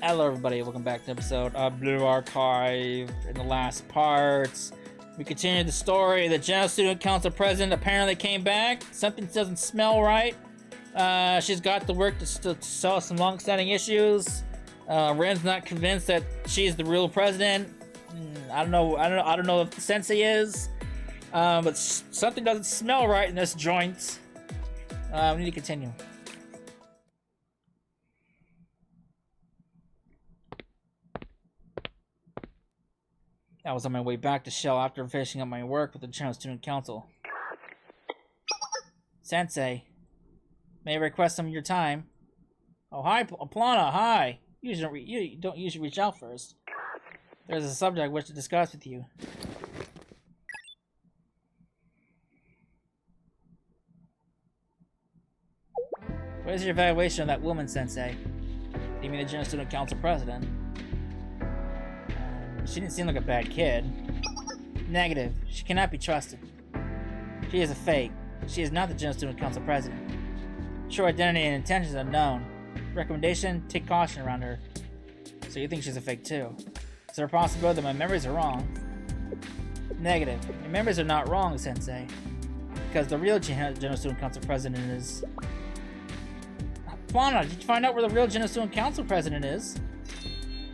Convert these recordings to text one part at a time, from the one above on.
Hello everybody, welcome back to episode of Blue Archive. In the last parts, we continued the story. The General Student Council President apparently came back. Something doesn't smell right. She's got to work to solve some long-standing issues. Ren's not convinced that she's the real president. I don't know if the Sensei is. But something doesn't smell right in this joint. We need to continue. I was on my way back to Shell after finishing up my work with the General Student Council. Sensei, may I request some of your time? Oh, hi, Plana, hi. You don't usually reach out first. There's a subject I wish to discuss with you. What is your evaluation of that woman, Sensei? You mean the General Student Council President? She didn't seem like a bad kid. Negative. She cannot be trusted. She is a fake. She is not the General Student Council President. True identity and intentions are unknown. Recommendation, take caution around her. So you think she's a fake too? Is there a possibility that my memories are wrong? Negative. Your memories are not wrong, Sensei. Because the real General Student Council President is... Fauna, did you find out where the real General Student Council President is?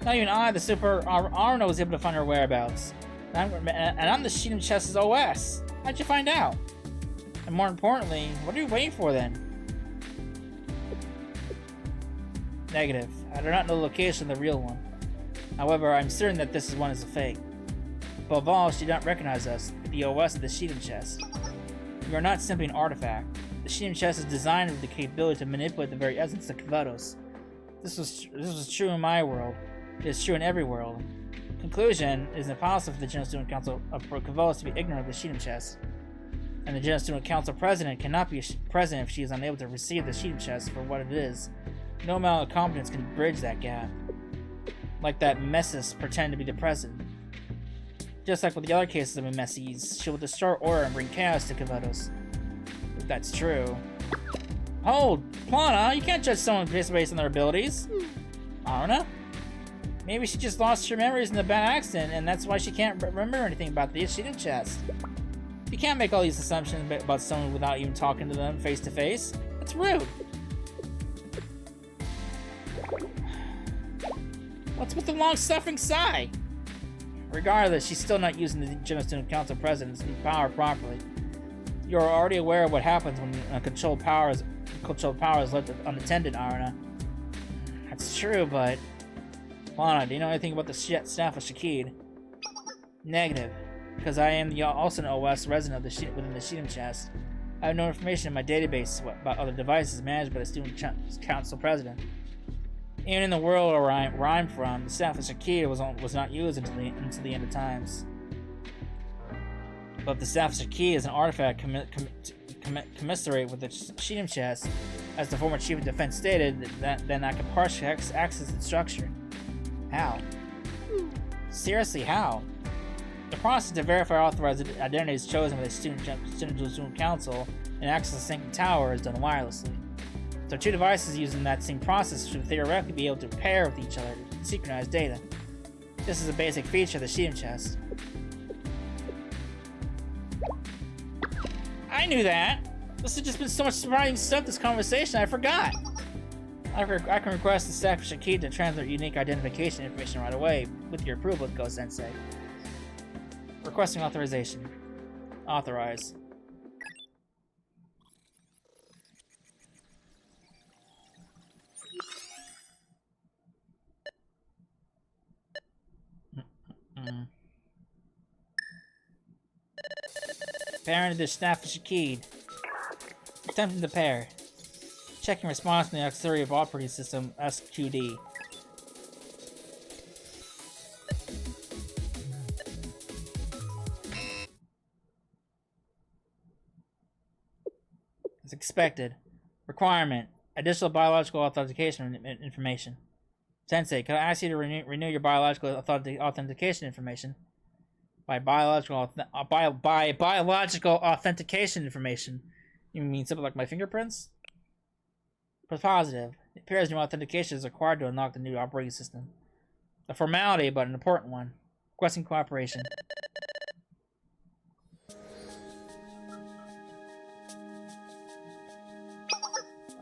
Not even I, the Super Arno, was able to find her whereabouts. And I'm the Sheet Chess's OS. How'd you find out? And more importantly, what are you waiting for then? Negative. I do not know the location of the real one. However, I'm certain that this one is a fake. Above all, she did not recognize us, the OS of the Sheet Chess. We are not simply an artifact. The Sheet Chess is designed with the capability to manipulate the very essence of Kavados. This was true in my world. It is true in every world. Conclusion, it is impossible for the General Student Council of Kavalos to be ignorant of the Sheetum Chest. And the General Student Council President cannot be president if she is unable to receive the Sheetum Chest for what it is. No amount of competence can bridge that gap. Like that Messis pretending to be the president. Just like with the other cases of Messis, she will destroy order and bring chaos to Kavados. If that's true. Hold! Plana, you can't judge someone based on their abilities. Arna? Maybe she just lost her memories in a bad accident, and that's why she can't remember anything about the Sheetum Chest. You can't make all these assumptions about someone without even talking to them face to face. That's rude. What's with the long-suffering sigh? Regardless, she's still not using the General Student Council President's power properly. You're already aware of what happens when controlled power is left unattended, Arna. That's true, but... Lana, do you know anything about the staff of Shakid? Negative, because I am also an OS resident of within the Sheetum Chest. I have no information in my database about other devices managed by the Student Council President. Even in the world where I'm from, the staff of Shakid was not used until the end of times. But the staff of Shakid is an artifact commensurate with the Sheetum Chest, as the former Chief of Defense stated, then I can partially access its structure. How? Seriously, how? The process to verify authorized identities chosen by the Student Council and access the sinking tower is done wirelessly. So two devices using that same process should theoretically be able to pair with each other to synchronize data. This is a basic feature of the Sheetum Chest. I knew that! This has just been so much surprising stuff this conversation, I forgot! I can request the staff of Shakid to transmit unique identification information right away, with your approval, Go-Sensei. Requesting authorization. Authorize. Pairing to the staff of Shakid. Attempting to pair. Checking response from the auxiliary of operating system SQD. As expected. Requirement. Additional biological authentication information. Sensei, can I ask you to renew your biological authentication information? By biological authentication information, you mean something like my fingerprints? Positive. It appears new authentication is required to unlock the new operating system. A formality, but an important one. Requesting cooperation.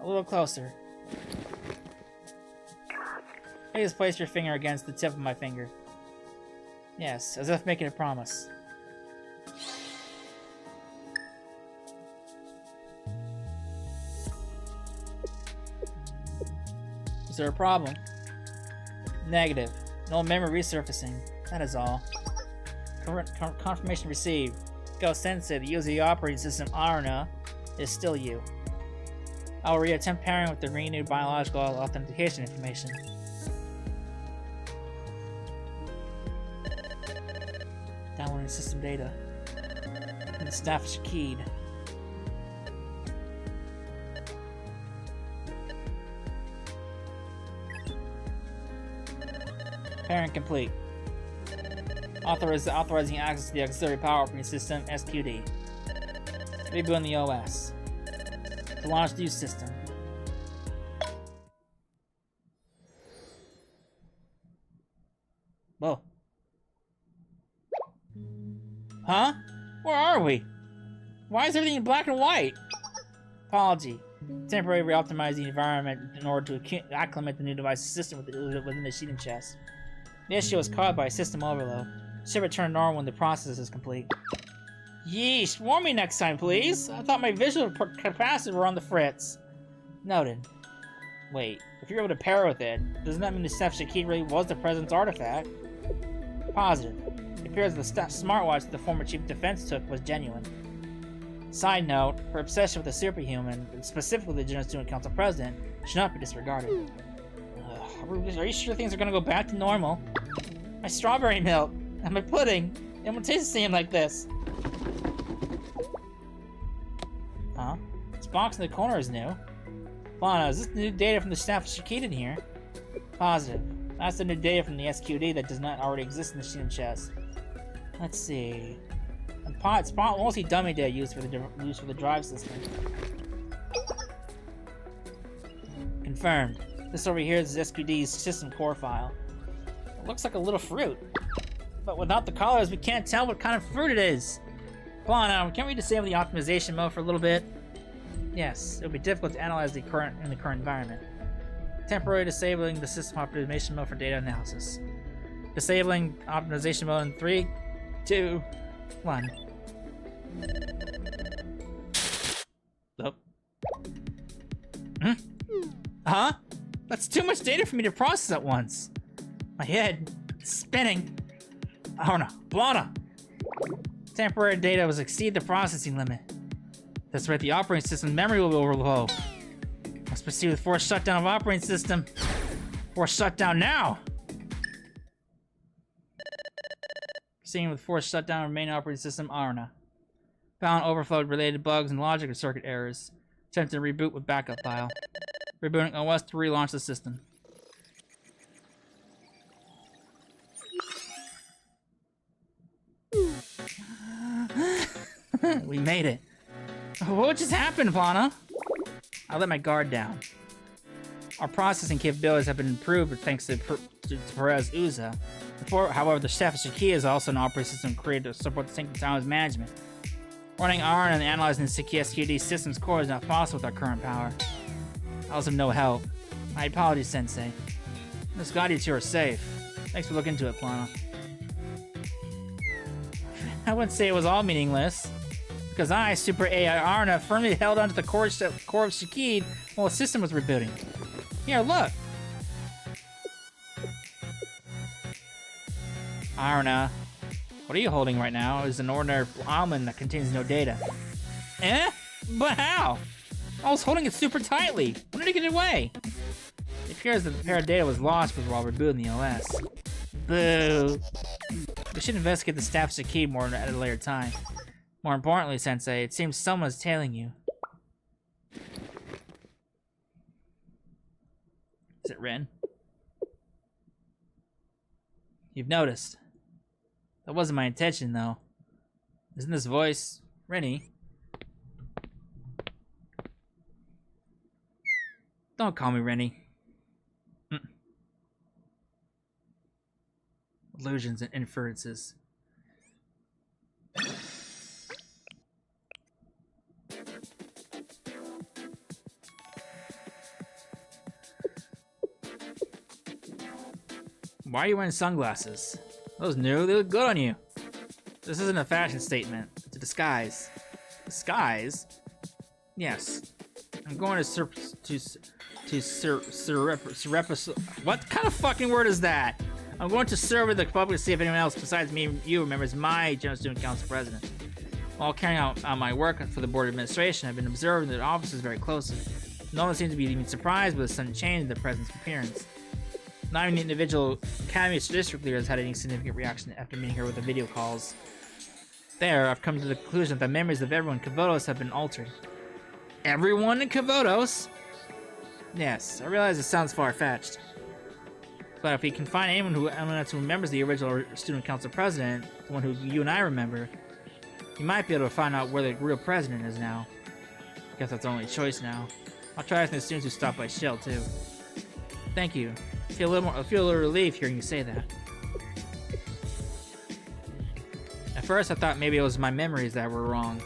A little closer. Please place your finger against the tip of my finger. Yes, as if making a promise. Is there a problem? Negative. No memory resurfacing. That is all. Confirmation received. Go Sensei, the user of the operating system Arna is still you. I will reattempt pairing with the renewed biological authentication information. Downloading system data. And the staff is keyed. Pairing complete. Authorizing access to the auxiliary power operating system, SQD. Rebooting the OS. To launch new system. Whoa. Huh? Where are we? Why is everything in black and white? Apology. Temporarily reoptimize the environment in order to acclimate the new device's system within the sheeting chest. The issue was caused by a system overload. Should return to normal when the process is complete. Yeesh, warn me next time, please. I thought my visual capacity were on the fritz. Noted. Wait, if you're able to pair with it, doesn't that mean the Steph Shakid really was the President's artifact? Positive. It appears the smartwatch the former Chief of Defense took was genuine. Side note, her obsession with the superhuman, and specifically the General Student Council President, should not be disregarded. Are you sure things are gonna go back to normal? My strawberry milk and my pudding, it won't taste the same like this. Huh? This box in the corner is new. Lana, is this the new data from the staff of Shakid in here? Positive. That's the new data from the SQD that does not already exist in the Sheehan chest. Let's see. It's mostly dummy data used for the drive system. Confirmed. This over here is SQD's system core file. It looks like a little fruit. But without the colors, we can't tell what kind of fruit it is. Come on now, can't we disable the optimization mode for a little bit? Yes, it would be difficult to analyze in the current environment. Temporarily disabling the system optimization mode for data analysis. Disabling optimization mode in 3, 2, 1. Oh. Huh? That's too much data for me to process at once. My head is spinning. Oh no, Blana! Temporary data was exceed the processing limit. That's right, the operating system memory will overflow. Must proceed with forced shutdown of operating system. Forced shutdown now! Proceeding with forced shutdown of main operating system Arna. Found overflowed related bugs and logic or circuit errors. Attempted to reboot with backup file. Rebooting OS to relaunch the system. We made it. What just happened, Plana? I let my guard down. Our processing capabilities have been improved thanks to Perez Uza. However, the Chef Shaki is also an operating system created to support the Sync Town's management. Running ARN and analyzing the SQD system's core is not possible with our current power. I was of no help. My apologies, Sensei. This got you two are safe. Thanks for looking into it, Plana. I wouldn't say it was all meaningless, because I, Super AI Arna, firmly held onto the core of Shakid while the system was rebooting. Here, look! Arna, what are you holding right now is an ordinary almond that contains no data. Eh? But how? I was holding it super tightly. When did it get away? It appears that the pair of data was lost while rebooting the OS. Boo! We should investigate the staff's key more at a later time. More importantly, Sensei, it seems someone is tailing you. Is it Rin? You've noticed. That wasn't my intention, though. Isn't this voice Rennie? Don't call me Rennie. illusions and inferences. Why are you wearing sunglasses? Those new, they look good on you. This isn't a fashion statement, it's a disguise. Disguise? Yes. I'm going to what kind of fucking word is that? I'm going to survey the public to see if anyone else besides me and you remembers my General Student Council president. While carrying out my work for the board of administration, I've been observing the officers very closely. No one seems to be even surprised by the sudden change in the president's appearance. Not even the individual Academy district leader has had any significant reaction after meeting her with the video calls. There, I've come to the conclusion that the memories of everyone in Coldest have been altered. Everyone in Coldest? Yes, I realize it sounds far-fetched. But if we can find anyone else who remembers the original student council president, the one who you and I remember, you might be able to find out where the real president is now. I guess that's our only choice now. I'll try asking the students who stopped by Shell too. Thank you. I feel a little relief hearing you say that. At first, I thought maybe it was my memories that were wrong.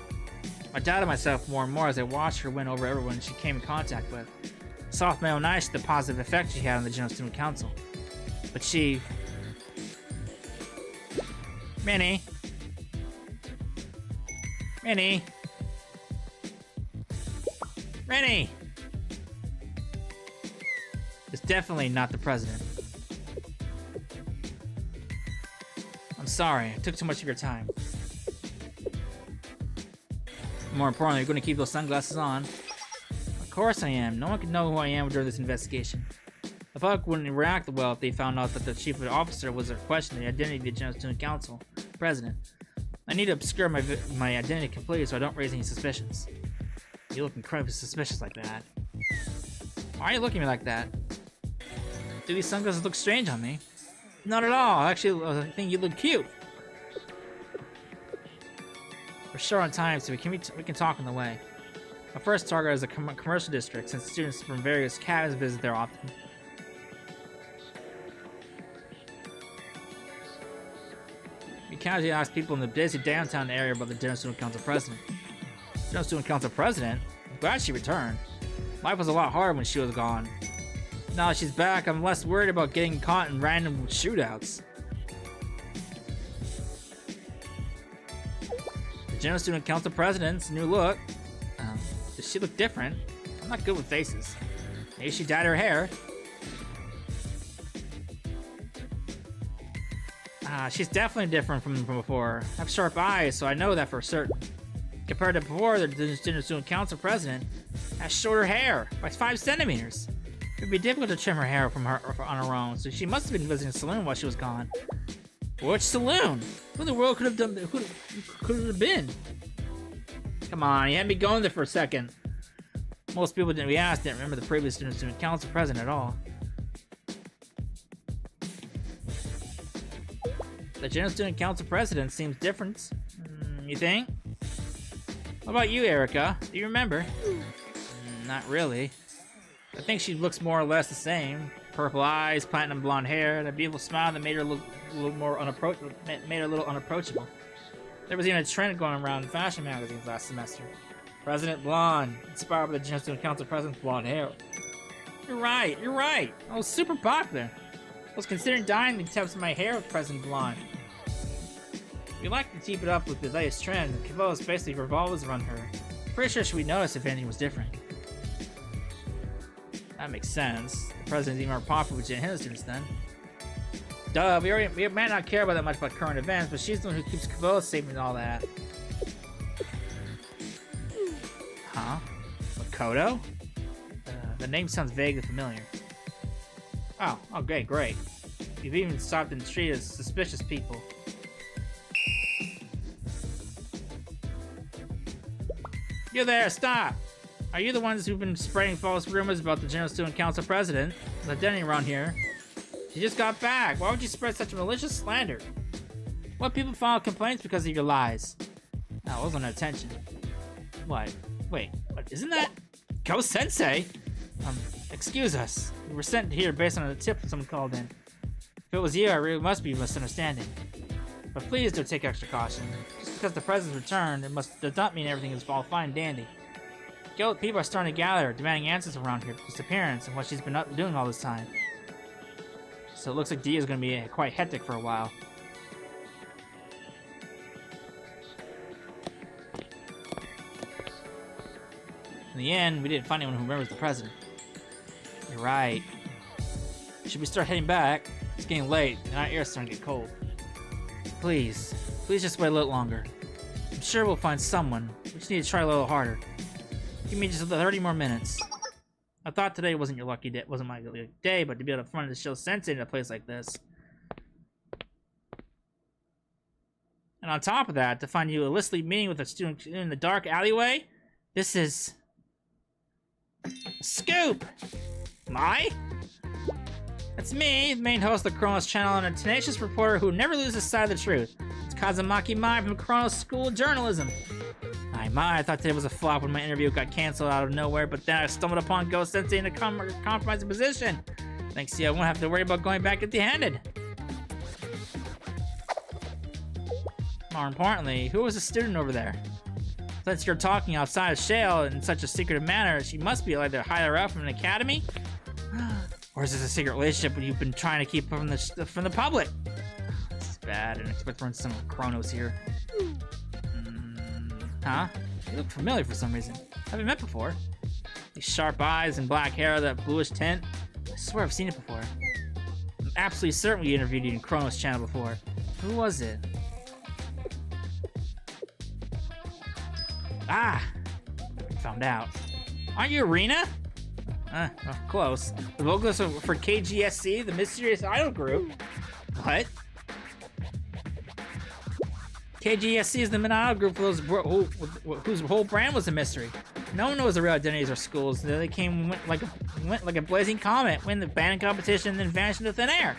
I doubted myself more and more as I watched her win over everyone she came in contact with. I saw with my own eyes the positive effect she had on the General Student Council. But she... Minnie! Minnie! Minnie! It's definitely not the president. I'm sorry, I took too much of your time. More importantly, you're going to keep those sunglasses on. Of course I am. No one can know who I am during this investigation. The public wouldn't react well if they found out that the chief officer was questioning the identity of the General Student Council president. I need to obscure my identity completely so I don't raise any suspicions. You look incredibly suspicious like that. Why are you looking at me like that? Do these sunglasses look strange on me? Not at all. Actually, I think you look cute. We're short on time, so we can talk on the way. Our first target is a commercial district, since students from various cabins visit there often. We casually ask people in the busy downtown area about the General Student Council president. General Student Council president? I'm glad she returned. Life was a lot harder when she was gone. Now that she's back, I'm less worried about getting caught in random shootouts. The General Student Council president's new look. Does she look different? I'm not good with faces. Maybe she dyed her hair. She's definitely different from before. I have sharp eyes, so I know that for certain. Compared to before, the General Student Council president has shorter hair by 5 centimeters. It would be difficult to trim her hair on her own, so she must have been visiting a saloon while she was gone. Which saloon? Who in the world could it have been? Come on, you had me going there for a second. Most people we asked didn't remember the previous Student Council president at all. The General Student Council president seems different. You think? What about you, Erica? Do you remember? Not really. I think she looks more or less the same. Purple eyes, platinum blonde hair, and a beautiful smile that made her look a little more unapproachable. There was even a trend going around in fashion magazines last semester. President Blonde, inspired by the General Student Council president's blonde hair. You're right. I was super popular. I was considering dyeing the tips of my hair with President Blonde. We like to keep it up with the latest trends, and Coldest basically revolves around her. Pretty sure she would notice if anything was different. That makes sense. The president's even more popular with his students then. Duh, we might not care about that much about current events, but she's the one who keeps Coldest safe and all that. Huh? Makoto? The name sounds vaguely familiar. Oh, great. You've even stopped and treated as suspicious people. You there, stop! Are you the ones who've been spreading false rumors about the General Student Council president? The identity around here. You just got back. Why would you spread such malicious slander? What, people file complaints because of your lies? I wasn't paying attention. What? Wait, what? Isn't that Go-sensei? Excuse us. We were sent here based on a tip someone called in. If it was you, I really must be misunderstanding. But please do take extra caution. Just because the president's returned, does not mean everything is all fine and dandy. Guild people are starting to gather, demanding answers around her disappearance and what she's been up doing all this time. So it looks like Dia is going to be quite hectic for a while. In the end, we didn't find anyone who remembers the president. You're right. Should we start heading back? It's getting late, and our air's starting to get cold. Please just wait a little longer. I'm sure we'll find someone. We just need to try a little harder. Give me just 30 more minutes. I thought today wasn't your lucky day, wasn't my lucky day, but to be able to find the show Sensei in a place like this. And on top of that, to find you illicitly meeting with a student in the dark alleyway, this is a scoop. My? It's me, the main host of the Chronos channel, and a tenacious reporter who never loses sight of the truth. It's Kazumaki Mai from Chronos School of Journalism. I thought today was a flop when my interview got canceled out of nowhere, but then I stumbled upon Ghost Sensei in a compromising position. Thanks to you, I won't have to worry about going back empty-handed. More importantly, who was the student over there? Since you're talking outside of Shale in such a secretive manner, she must be either higher up from an academy, or is this a secret relationship you've been trying to keep from the public? This is bad, and I expect to run some Chronos here. Huh? You look familiar for some reason. Haven't met before. These sharp eyes and black hair, that bluish tint. I swear I've seen it before. I'm absolutely certain we interviewed you in Chronos channel before. Who was it? Ah! Found out. Aren't you Arena? Well, close. The vocalist for KGSC, the mysterious idol group. What? KGSC is the idol group for those whose whole brand was a mystery. No one knows the real identities of schools. They went like a blazing comet, win the band competition, and then vanished into thin air.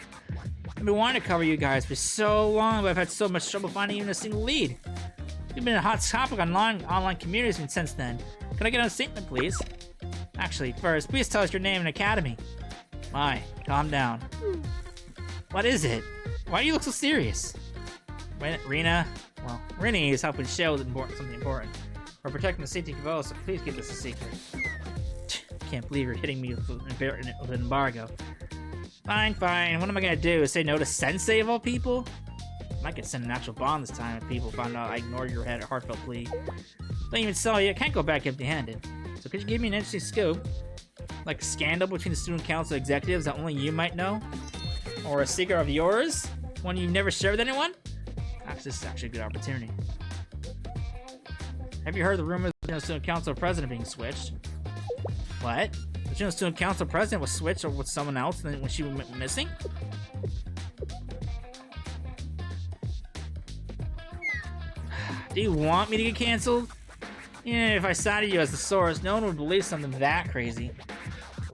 I've been wanting to cover you guys for so long, but I've had so much trouble finding even a single lead. You've been a hot topic on online communities since then. Can I get a statement, please? Actually, first, please tell us your name and academy. My, calm down. What is it? Why do you look so serious? Rena? Well, Rennie is helping Shell with something important. We're protecting the safety of Cavell, so please keep this a secret. Can't believe you're hitting me with an embargo. Fine. What am I gonna do? Say no to Sensei of all people? I could send an actual bomb this time if people found out I ignored your heartfelt plea. Don't even sell you. I can't go back empty-handed. So could you give me an interesting scoop? Like a scandal between the student council executives that only you might know? Or a secret of yours? One you've never shared with anyone? Actually, this is actually a good opportunity. Have you heard the rumors of the student council president being switched? What? The student council president was switched with someone else when she went missing? Do you want me to get canceled? Yeah, if I cited you as the source, no one would believe something that crazy.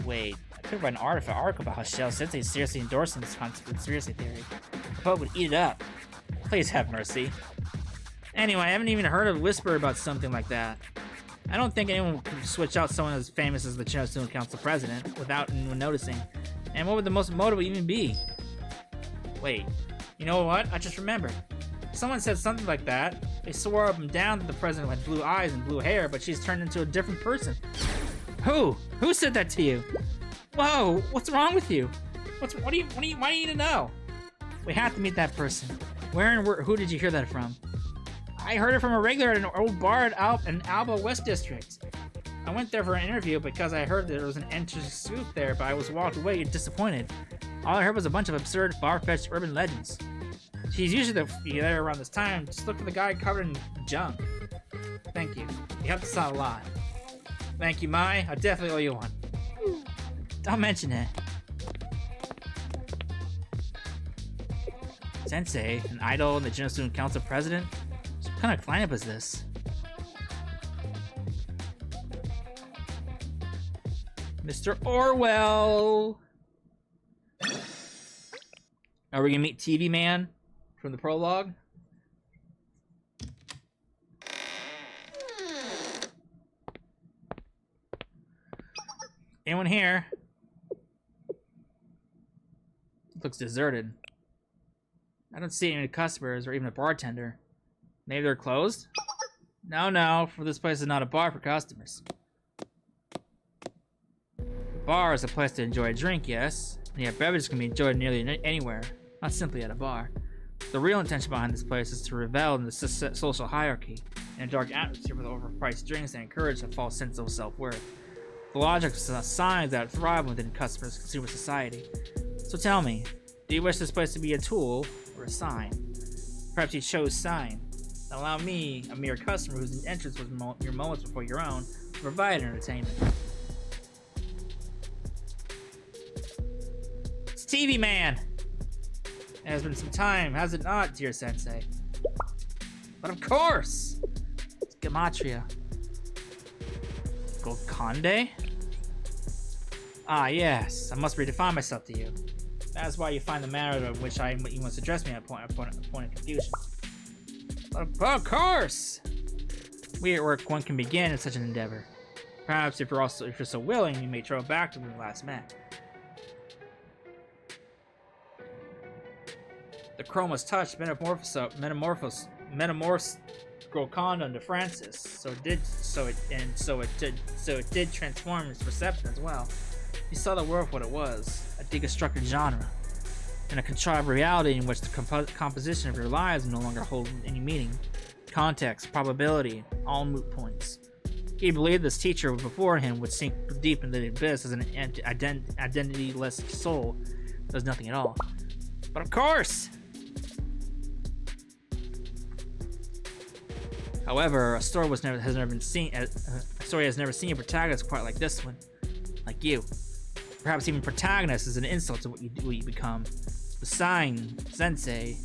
Wait, I could write an article about how Shell Sensei is seriously endorsing this conspiracy theory. The public would eat it up. Please have mercy. Anyway, I haven't even heard a whisper about something like that. I don't think anyone could switch out someone as famous as the Channel Student Council president without anyone noticing. And what would the most motive even be? Wait, you know what? I just remembered. Someone said something like that. They swore up and down that the president had blue eyes and blue hair, but she's turned into a different person. Who? Who said that to you? Whoa, what's wrong with you? Why do you need to know? We have to meet that person. Where and who did you hear that from? I heard it from a regular at an old bar in Alba West District. I went there for an interview because I heard there was an interesting scoop there, but I was walked away disappointed. All I heard was a bunch of absurd, far-fetched urban legends. She's usually there around this time. Just look for the guy covered in junk. Thank you. You helped us out a lot. Thank you, Mai. I definitely owe you one. Don't mention it. Sensei, an idol and the General Student Council president? What kind of lineup is this? Mr. Orwell! Are we gonna meet TV Man from the prologue? Anyone here? Looks deserted. I don't see any customers or even a bartender. Maybe they're closed? No, for this place is not a bar for customers. The bar is a place to enjoy a drink, yes. And yet beverages can be enjoyed nearly anywhere, not simply at a bar. The real intention behind this place is to revel in the social hierarchy and a dark atmosphere with overpriced drinks that encourage a false sense of self-worth. The logic of signs that thrive within customers' consumer society. So tell me, do you wish this place to be a tool or a sign? Perhaps you chose sign. Allow me, a mere customer whose entrance was mere moments before your own, to provide entertainment. It's TV Man! It has been some time, has it not, dear sensei? But of course! It's Gematria. Golconde? Ah, yes. I must redefine myself to you. That is why you find the manner in which you must address me at a point of confusion. But of course! We at work, one can begin in such an endeavor. Perhaps if you're so willing, you may travel back to when we last met. The chrome was touched, metamorphosed Golconda into Francis. So it did transform its perception as well. You saw the world for what it was, a deconstructed genre, and a contrived reality in which the composition of your lives no longer hold any meaning, context, probability, all moot points. He believed this teacher before him would sink deep into the abyss as an identity-less soul does nothing at all. But of course! However, a story has never seen a protagonist quite like this one, like you. Perhaps even protagonist is an insult to what you become. The sign, sensei,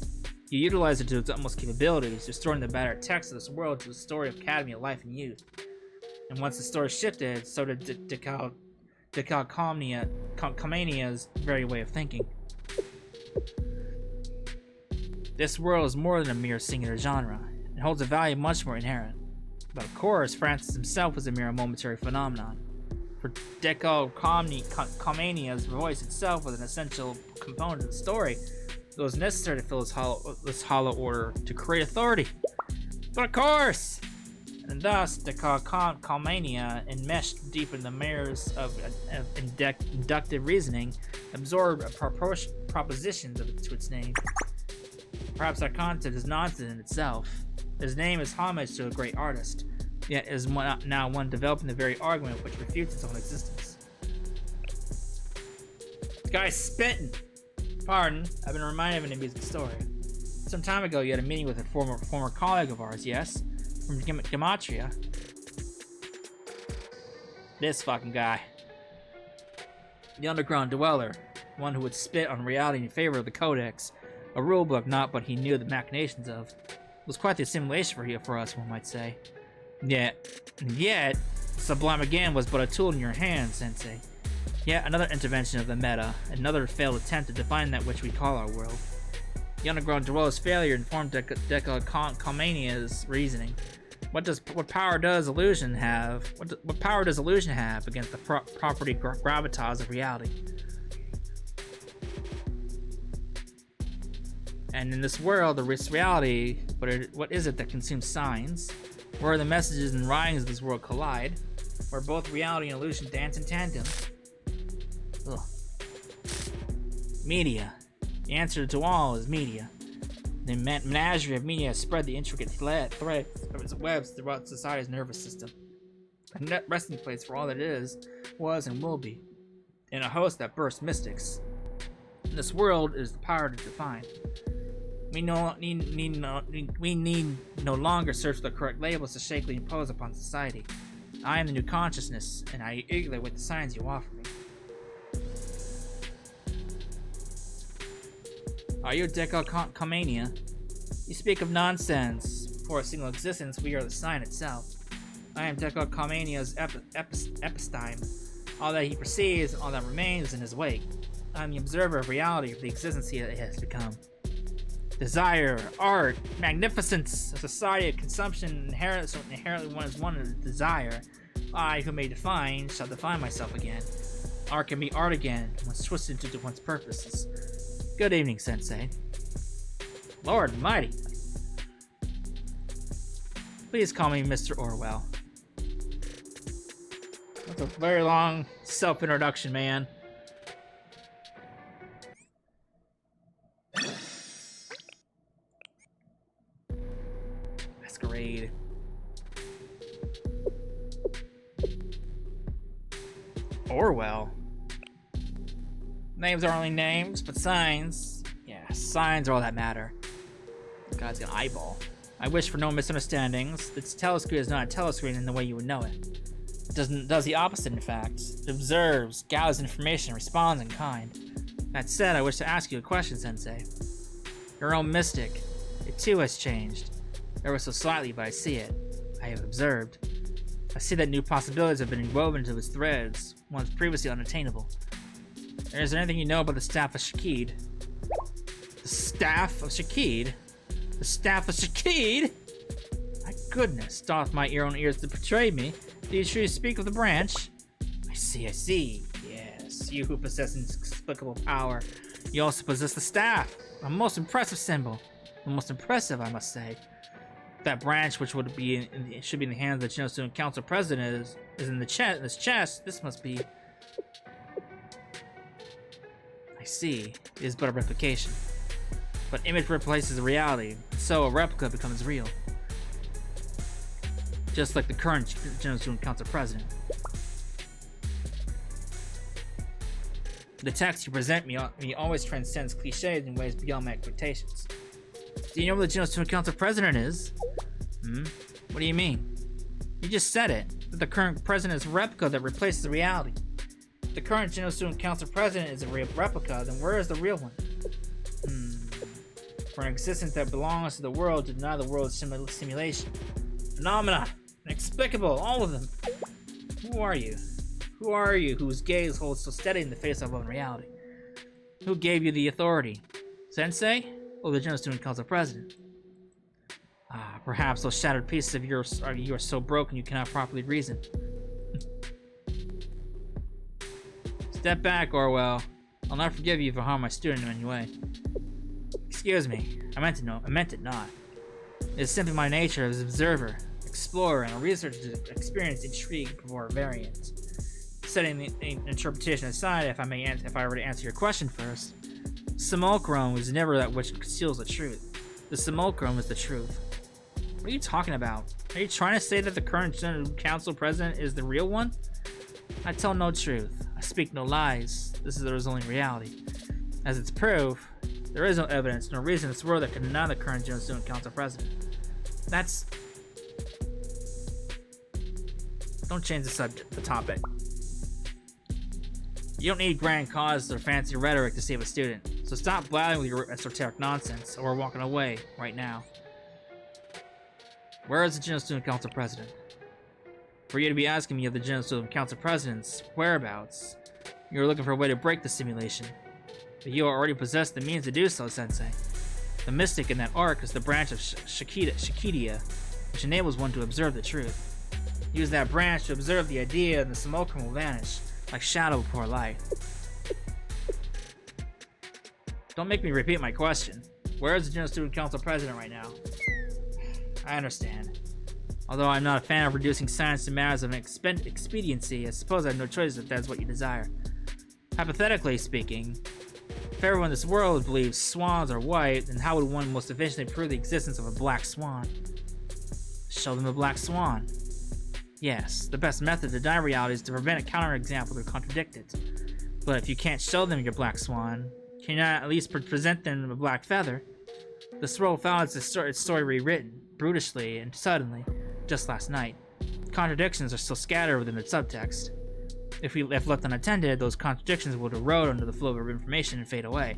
you utilize it to its utmost capabilities, distorting the battered text of this world to a story of academy of life and youth. And once the story shifted, so did Decalcomania's very way of thinking. This world is more than a mere singular genre. It holds a value much more inherent. But of course, Francis himself was a mere momentary phenomenon. For Decalcomania's voice itself was an essential component of the story. It was necessary to fill this hollow order to create authority. But of course! And thus, Decalcomania, enmeshed deep in the mirrors of inductive reasoning, absorbed propositions to its name. Perhaps that concept is nonsense in itself. His name is homage to a great artist, yet is now one developing the very argument which refutes its own existence. The guy's spitting! Pardon, I've been reminded of an amusing story. Some time ago, you had a meeting with a former colleague of ours, yes? From Gematria. This fucking guy. The underground dweller, one who would spit on reality in favor of the Codex, a rulebook not but he knew the machinations of. It was quite the assimilation for us, one might say. Yet, Sublime again was but a tool in your hands, Sensei. Yet another intervention of the meta, another failed attempt to define that which we call our world. The underground dweller's failure informed Decalcomania's reasoning. What power does illusion have? What power does illusion have against the property gravitas of reality? And in this world, this reality, what is it that consumes signs? Where the messages and writings of this world collide? Where both reality and illusion dance in tandem? Ugh. Media. The answer to all is media. The menagerie of media has spread the intricate threads of its webs throughout society's nervous system. A net resting place for all that was, and will be. And a host that bursts mystics. In this world is the power to define. We need no longer search for the correct labels to shakily impose upon society. I am the new consciousness, and I eagerly await the signs you offer me. Are you Decalcomania? You speak of nonsense. For a single existence, we are the sign itself. I am Decalcomania's episteme. All that he perceives, all that remains in his wake. I am the observer of reality, of the existence it has become. Desire, art, magnificence, a society of consumption, inherently one is one of desire. I, who may define, shall define myself again. Art can be art again, once twisted into one's purposes. Good evening, Sensei. Lord mighty. Please call me Mr. Orwell. That's a very long self-introduction, man. Masquerade. Orwell. Names are only names, but signs... yeah, signs are all that matter. God's got an eyeball. I wish for no misunderstandings. This telescreen is not a telescreen in the way you would know it. It does the opposite, in fact. It observes, gathers information, responds in kind. That said, I wish to ask you a question, Sensei. Your own mystic. It too has changed. Ever so slightly, but I see it. I have observed. I see that new possibilities have been woven into its threads, once previously unattainable. Is there anything you know about the Staff of Shakid? The Staff of Shakid? The Staff of Shakid? My goodness, doth my own ears to betray me? Do you truly speak of the branch? I see. Yes, you who possess inexplicable power. You also possess the staff. A most impressive symbol. The most impressive, I must say. That branch, which would be should be in the hands of the General Student Council President, is in this chest. This must be... I see. It is but a replication. But image replaces the reality, so a replica becomes real. Just like the current General Student Council President. The text you present me always transcends cliches in ways beyond my expectations. Do you know what the General Student Council President is? What do you mean? You just said it, that the current president is a replica that replaces reality. If the current General Student Council President is a replica, then where is the real one? For an existence that belongs to the world to deny the world's simulation. Phenomena! Inexplicable, all of them! Who are you? Who are you whose gaze holds so steady in the face of unreality? Who gave you the authority? Sensei? Or the General Student Council President? Perhaps those shattered pieces of yours are so broken you cannot properly reason. Step back, Orwell. I'll not forgive you for harming my student in any way. Excuse me. I meant it not. It is simply my nature as an observer, explorer, and a researcher to experience intrigue before variance. Setting the interpretation aside, if I were to answer your question first, simulacrum is never that which conceals the truth. The simulacrum is the truth. What are you talking about? Are you trying to say that the current General Council President is the real one? I tell no truth. I speak no lies. This is the resulting reality. As its proof, there is no evidence, no reason in this world that can deny the current General Student Council President. That's... Don't change the topic. You don't need grand causes or fancy rhetoric to save a student, so stop blabbing with your esoteric nonsense, or we're walking away right now. Where is the General Student Council President? For you to be asking me of the General Student Council President's whereabouts, you're looking for a way to break the simulation. But you already possess the means to do so, Sensei. The mystic in that arc is the branch of Shakidia, which enables one to observe the truth. Use that branch to observe the idea, and the simulacrum will vanish, like shadow before light. Don't make me repeat my question. Where is the General Student Council President right now? I understand. Although I'm not a fan of reducing science to matters of expediency, I suppose I have no choice if that's what you desire. Hypothetically speaking, if everyone in this world believes swans are white, then how would one most efficiently prove the existence of a black swan? Show them a black swan. Yes, the best method to deny reality is to prevent a counterexample to contradict it. But if you can't show them your black swan, can you not at least present them a black feather? This world found its story rewritten, brutishly and suddenly, just last night. Contradictions are still scattered within its subtext. If left unattended, those contradictions would erode under the flow of information and fade away.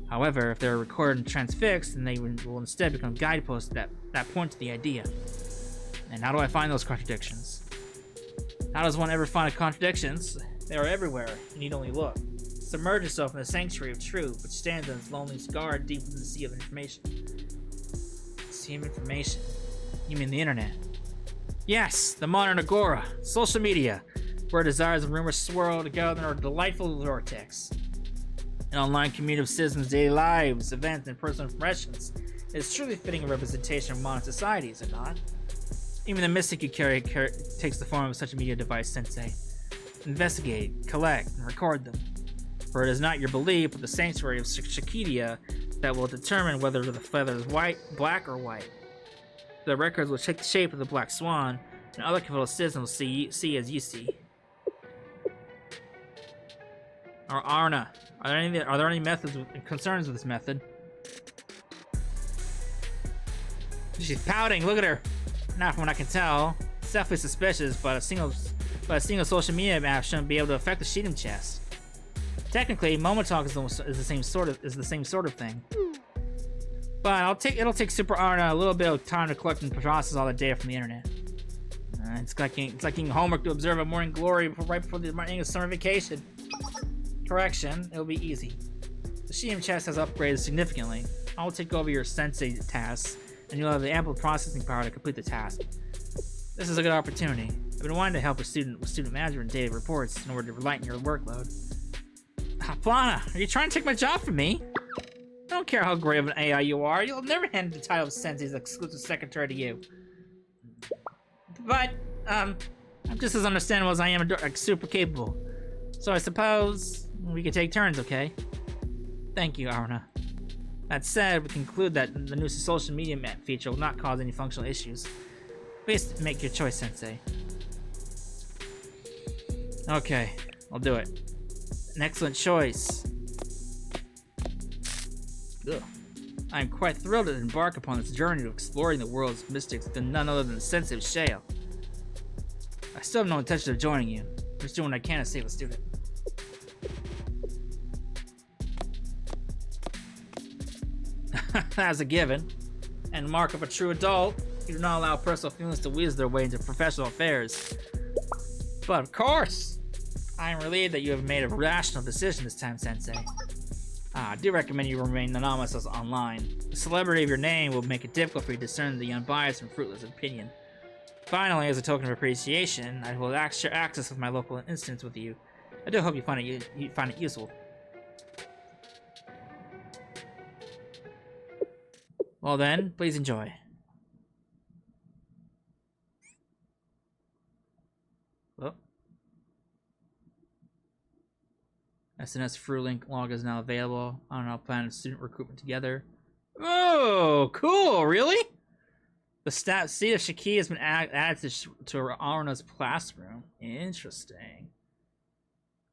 However, if they're recorded and transfixed, then they will instead become guideposts that point to the idea. And how do I find those contradictions? How does one ever find contradictions? They are everywhere. You need only look. Submerge yourself in the sanctuary of truth, which stands on its lonely guard deep in the sea of information. Sea of information? You mean the internet? Yes, the modern agora, social media, where desires and rumors swirl together in a delightful vortex. An online community of citizens' daily lives, events, and personal impressions is truly fitting a representation of modern society, is it not? Even the mystic you carry takes the form of such a media device, Sensei. Investigate, collect, and record them. For it is not your belief, but the sanctuary of Shakidia that will determine whether the feather is white, black, or white. The records will take the shape of the black swan, and other fellow citizens will see as you see. Or Arna, are there any methods concerns with this method? She's pouting. Look at her. Not from what I can tell. It's definitely suspicious, but a single social media app shouldn't be able to affect the Sheedom chest. Technically, Momotalk is the same sort of thing. But it'll take Super Arna a little bit of time to collect and process all the data from the internet. It's like getting homework to observe a morning glory right before the beginning of summer vacation. Correction, it'll be easy. The Sheedom chest has upgraded significantly. I will take over your Sensei tasks, and you'll have the ample processing power to complete the task. This is a good opportunity. I've been wanting to help a student with student management and data reports in order to lighten your workload. Plana, are you trying to take my job from me? I don't care how great of an AI you are, you'll never hand the title of Sensei's exclusive secretary to you. But, I'm just as understandable as I am super capable. So I suppose we could take turns, okay? Thank you, Arna. That said, we conclude that the new social media map feature will not cause any functional issues. Please make your choice, Sensei. Okay, I'll do it. An excellent choice. Ugh. I am quite thrilled to embark upon this journey to exploring the world's mystics with none other than the Sensei of Shale. I still have no intention of joining you. I'm just doing what I can to save a student. That's a given. And mark of a true adult, you do not allow personal feelings to weasel their way into professional affairs. But of course, I am relieved that you have made a rational decision this time, Sensei. I do recommend you remain anonymous as online. The celebrity of your name will make it difficult for you to discern the unbiased and fruitless opinion. Finally, as a token of appreciation, I will share access of my local instance with you. I do hope you find it useful. Well then, please enjoy. Oh. SNS FruLink log is now available. I don't know, plan student recruitment together. Oh, cool, really? The seat of Shaki has been added to Arna's classroom. Interesting.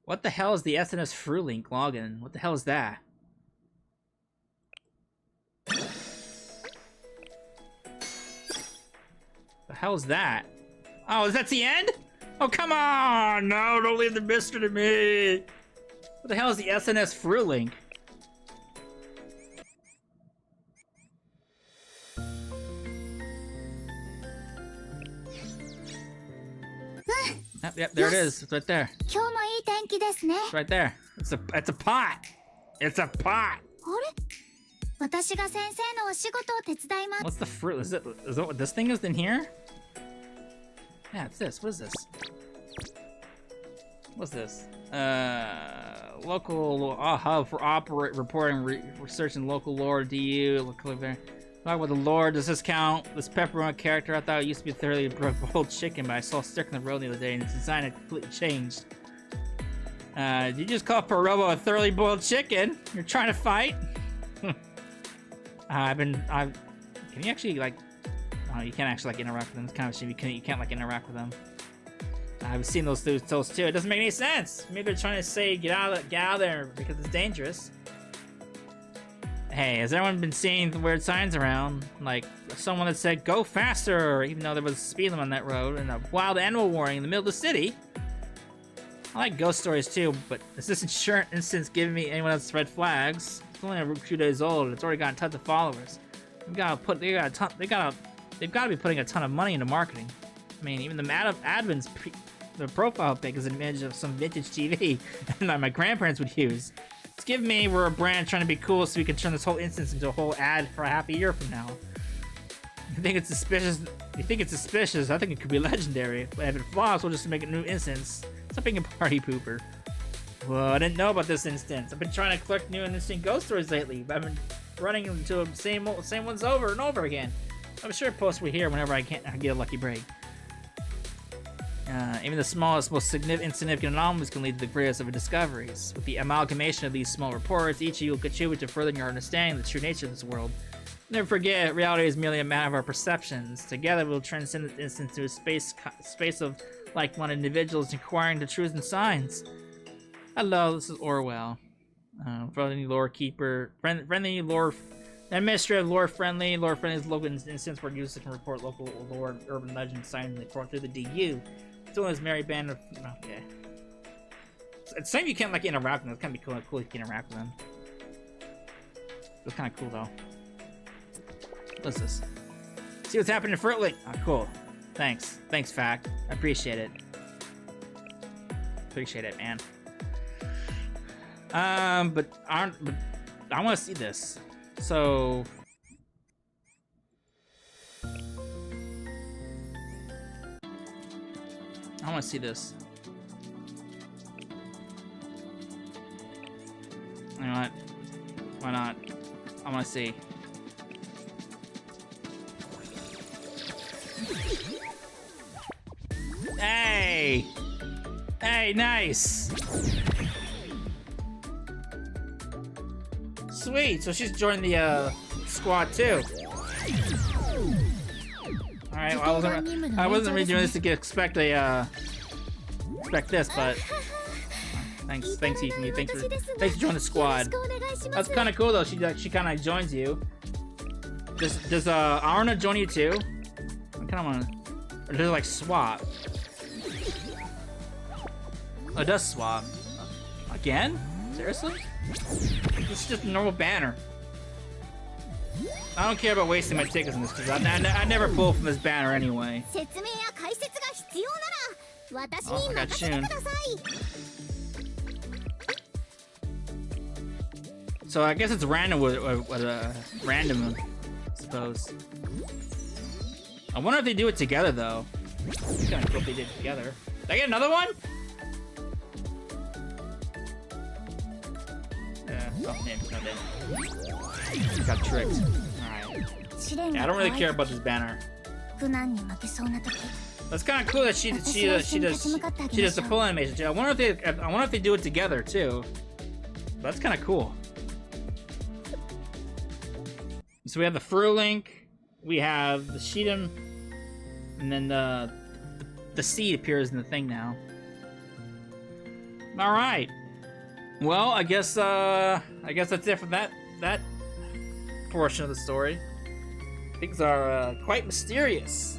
What the hell is the SNS FruLink login? What the hell is that? The hell is that? Oh, is that the end? Oh, come on! No, don't leave the mystery to me! What the hell is the SNS FruLink? Yep, there it is. It's right there. It's right there. It's a pot. It's a pot. What's the fruit? Is that what this thing is in here? Yeah, it's this. What is this? What's this? Local hub for reporting, research and local lore. DU. Talk about the lore. Does this count? This pepperoni character, I thought it used to be a thoroughly boiled chicken, but I saw a stick in the road the other day and its design had completely changed. Did you just call Perobo a thoroughly boiled chicken? You're trying to fight? Can you actually, like... Oh, you can't actually, like, interact with them. It's kind of shitty. You can't, like, interact with them. I've seen those too. It doesn't make any sense. Maybe they're trying to say, get out of there because it's dangerous. Hey, has everyone been seeing the weird signs around? Like, someone that said, go faster, even though there was a speed limit on that road, and a wild animal warning in the middle of the city. I like ghost stories too, but is this instance giving me anyone else's red flags? It's only a few days old, and it's already gotten tons of followers. They've got to be putting a ton of money into marketing. I mean, even the admin's the profile pic is an image of some vintage TV that my grandparents would use. It's giving me we're a brand trying to be cool so we can turn this whole instance into a whole ad for a half a year from now. You think it's suspicious? I think it could be legendary. But if it flops, we'll just make a new instance. Stop being a party pooper. Well, I didn't know about this instance. I've been trying to collect new and interesting ghost stories lately, but I've been running into them same ones over and over again. I'm sure posts we hear whenever I get a lucky break. Even the smallest, most insignificant anomalies can lead to the greatest of discoveries. With the amalgamation of these small reports, each of you will contribute to furthering your understanding of the true nature of this world. Never forget, reality is merely a matter of our perceptions. Together, we'll transcend this instance to a space of like-minded individuals inquiring the truth and signs. Hello, this is Orwell. Friendly lore keeper, friendly lore, administrative lore friendly. Lore friendly is local instance where users can report local lore, urban legends, signs, and report through the DU. It's one of those merry band of. Okay. It's same you can't like interact with them. It's kind of cool if you can interact with them. It's kind of cool though. What's this? See what's happening in Fruitly. Oh, cool. Thanks. Thanks, Fact. I appreciate it. Appreciate it, man. But I want to see this. So I want to see this. You know what? Why not? I want to see. Hey! Hey, nice! Sweet, so she's joined the squad too. Alright, well, I wasn't really doing this to expect this, but thanks Ethan. Thanks for joining the squad. That's kind of cool though. She kind of joins you. Does Arna join you too? I kind of want to. Or does it like swap? Oh, it does swap. Again? Seriously? This is just a normal banner. I don't care about wasting my tickets on this because I never pull from this banner anyway. Oh, I got Shun. So I guess it's random with random, I suppose. I wonder if they do it together though. It's kind of cool if they did it together. Did I get another one? Oh, no. Got tricked. Alright. Yeah, I don't really care about this banner. That's kind of cool that she does the full animation. I wonder if they do it together too. That's kind of cool. So we have the Fru Link, we have the Sheetum, and then the seed appears in the thing now. All right. Well, I guess that's it for that portion of the story. Things are quite mysterious.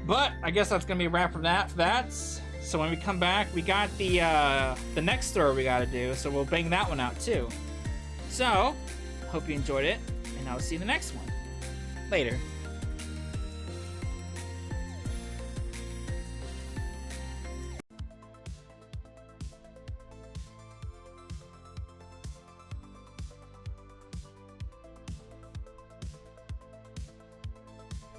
But I guess that's gonna be a wrap for that. So when we come back, we got the next story we gotta do. So we'll bang that one out too. So hope you enjoyed it, and I'll see you in the next one. Later.